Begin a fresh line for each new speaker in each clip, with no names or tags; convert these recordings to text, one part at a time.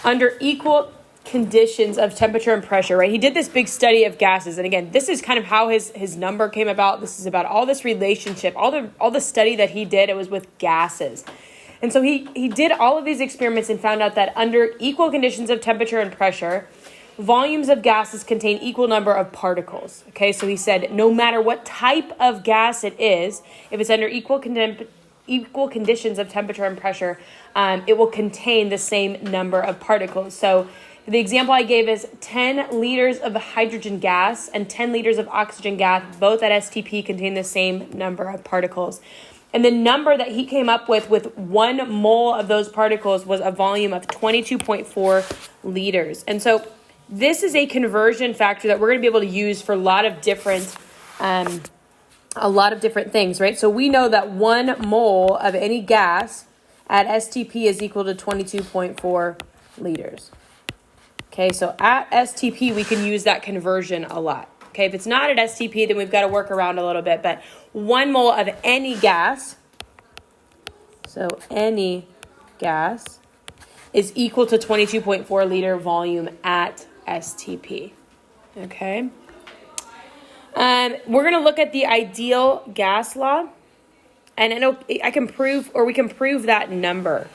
under equal conditions of temperature and pressure, right? He did this big study of gases. And again, this is kind of how his number came about. This is about all this relationship, all the study that he did. It was with gases. And so he did all of these experiments and found out that under equal conditions of temperature and pressure, volumes of gases contain equal number of particles. Okay, so he said no matter what type of gas it is, if it's under equal conditions of temperature and pressure, it will contain the same number of particles. So the example I gave is 10 liters of hydrogen gas and 10 liters of oxygen gas, both at STP, contain the same number of particles. And the number that he came up with 1 mole of those particles was a volume of 22.4 liters. And so this is a conversion factor that we're going to be able to use for a lot of different things, right? So we know that 1 mole of any gas at STP is equal to 22.4 liters. Okay, so at STP, we can use that conversion a lot. Okay, if it's not at STP, then we've got to work around a little bit. But 1 mole of any gas, so any gas, is equal to 22.4 liter volume at STP. Okay. We're going to look at the ideal gas law. And we can prove that number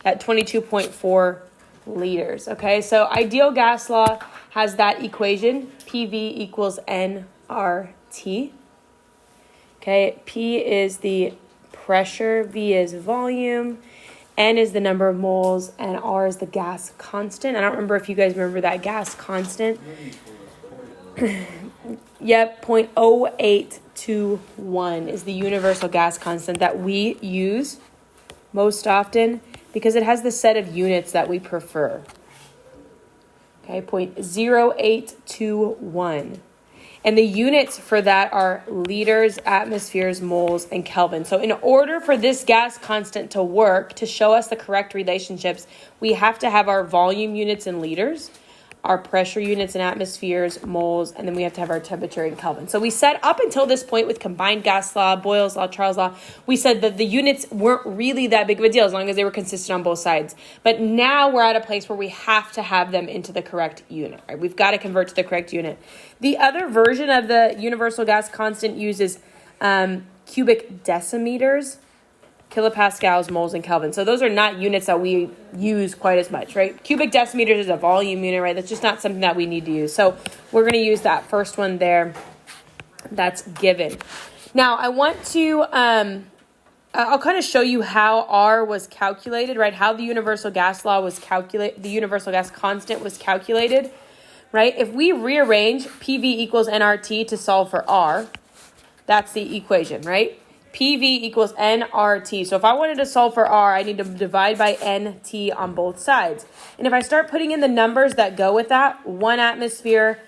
at 22.4 liters. Okay, so ideal gas law has that equation, PV equals nRT. Okay, P is the pressure, V is volume, N is the number of moles, and R is the gas constant. I don't remember if you guys remember that gas constant. Yep, 0.0821 is the universal gas constant that we use most often because it has the set of units that we prefer. Okay, 0.0821. And the units for that are liters, atmospheres, moles, and Kelvin. So in order for this gas constant to work, to show us the correct relationships, we have to have our volume units in liters, our pressure units in atmospheres, moles, and then we have to have our temperature in Kelvin. So we said up until this point with combined gas law, Boyle's law, Charles' law, we said that the units weren't really that big of a deal as long as they were consistent on both sides. But now we're at a place where we have to have them into the correct unit, right? We've got to convert to the correct unit. The other version of the universal gas constant uses cubic decimeters, kilopascals, moles, and Kelvin. So those are not units that we use quite as much, right? Cubic decimeters is a volume unit, right? That's just not something that we need to use. So we're going to use that first one there. That's given. Now I want to, I'll kind of show you how R was calculated, right? How the universal gas law was calculated, the universal gas constant was calculated, right? If we rearrange PV equals nRT to solve for R, that's the equation, right? PV equals nRT. So if I wanted to solve for R, I need to divide by NT on both sides. And if I start putting in the numbers that go with that, 1 atmosphere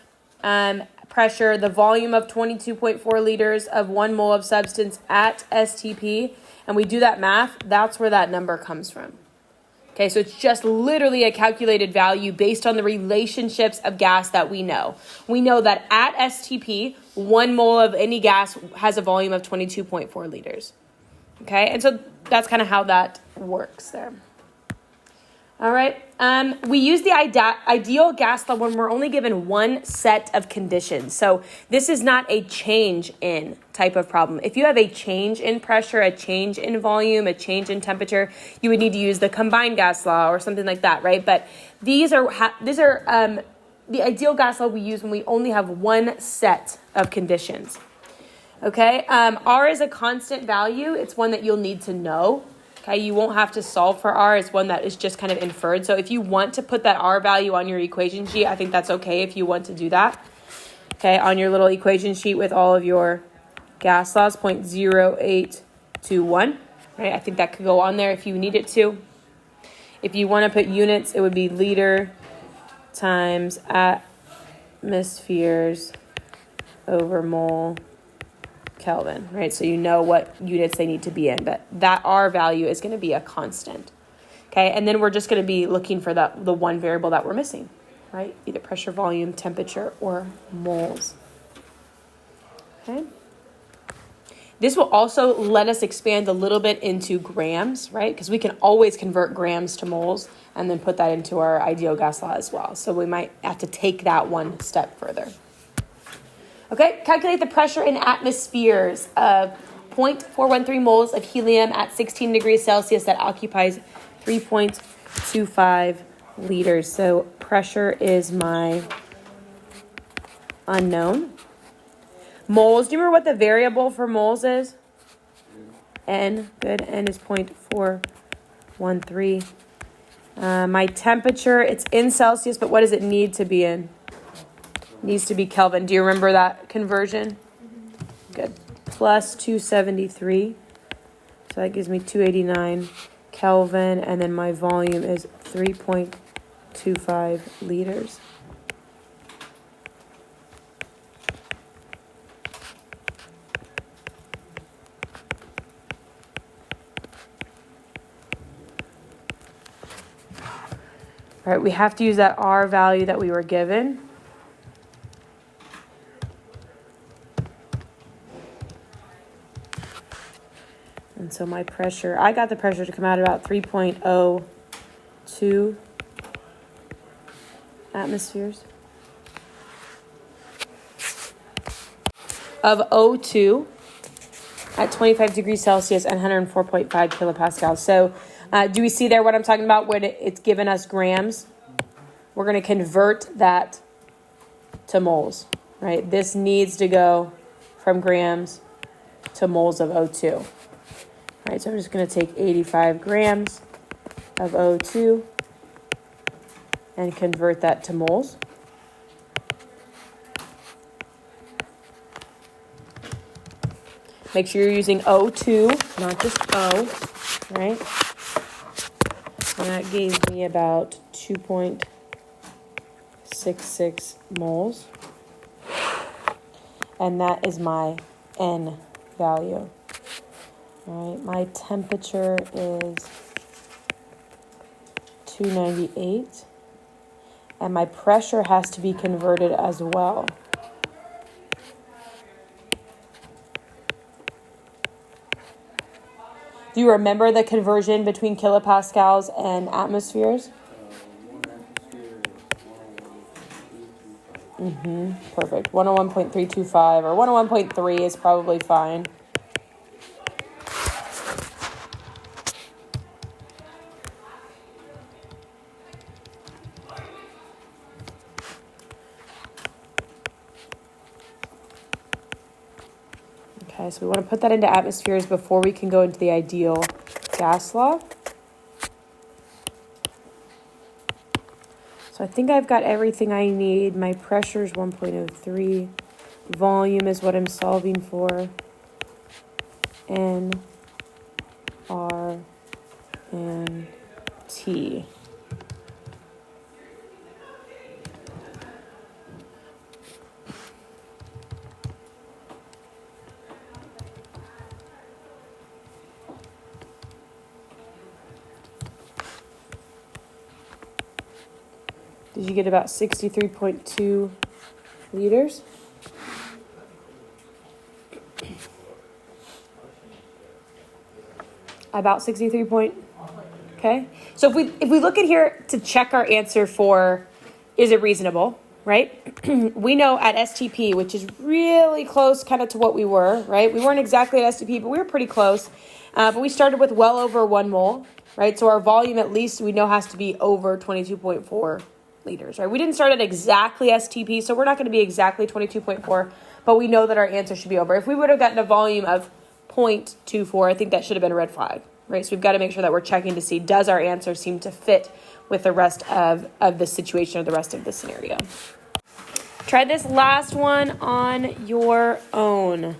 pressure, the volume of 22.4 liters of 1 mole of substance at STP, and we do that math, that's where that number comes from. Okay, so it's just literally a calculated value based on the relationships of gas that we know. We know that at STP, 1 mole of any gas has a volume of 22.4 liters. Okay, and so that's kind of how that works there. All right, we use the ideal gas law when we're only given one set of conditions. So this is not a change in type of problem. If you have a change in pressure, a change in volume, a change in temperature, you would need to use the combined gas law or something like that, right? But these are the ideal gas law we use when we only have one set of conditions. Okay, R is a constant value. It's one that you'll need to know. Okay, you won't have to solve for R. It's one that is just kind of inferred. So if you want to put that R value on your equation sheet, I think that's okay if you want to do that. Okay, on your little equation sheet with all of your gas laws, 0.0821. Right, I think that could go on there if you need it to. If you want to put units, it would be liter times atmospheres over mole Kelvin, right? So you know what units they need to be in, but that R value is going to be a constant. Okay, and then we're just going to be looking for the one variable that we're missing, right? Either pressure, volume, temperature, or moles. Okay. This will also let us expand a little bit into grams, right? Because we can always convert grams to moles and then put that into our ideal gas law as well. So we might have to take that one step further. Okay, calculate the pressure in atmospheres of 0.413 moles of helium at 16 degrees Celsius that occupies 3.25 liters. So pressure is my unknown. Moles, do you remember what the variable for moles is? N, good, N is 0.413. My temperature, it's in Celsius, but what does it need to be in? It needs to be Kelvin. Do you remember that conversion? Good. Plus 273. So that gives me 289 Kelvin, and then my volume is 3.25 liters. All right, we have to use that R value that we were given. And so my pressure, I got the pressure to come out about 3.02 atmospheres of O2 at 25 degrees Celsius and 104.5 kilopascals. So do we see there what I'm talking about when it's given us grams? We're going to convert that to moles, right? This needs to go from grams to moles of O2. All right, so I'm just going to take 85 grams of O2 and convert that to moles. Make sure you're using O2, not just O, right? And that gave me about 2.66 moles. And that is my N value. All right, my temperature is 298. And my pressure has to be converted as well. Do you remember the conversion between kilopascals and atmospheres? Perfect. 101.325 or 101.3 is probably fine. Okay, so we want to put that into atmospheres before we can go into the ideal gas law. So I think I've got everything I need. My pressure is 1.03. Volume is what I'm solving for. N, R, and T. Did you get about 63.2 liters? About 63 point, okay? So if we look at here to check our answer for, is it reasonable, right? We know at STP, which is really close kind of to what we were, right? We weren't exactly at STP, but we were pretty close. But we started with well over 1 mole, right? So our volume at least we know has to be over 22.4 liters, right? We didn't start at exactly STP, so we're not going to be exactly 22.4, but we know that our answer should be over. If we would have gotten a volume of 0.24, I think that should have been a red flag, right? So we've got to make sure that we're checking to see, does our answer seem to fit with the rest of the situation or the rest of the scenario? Try this last one on your own.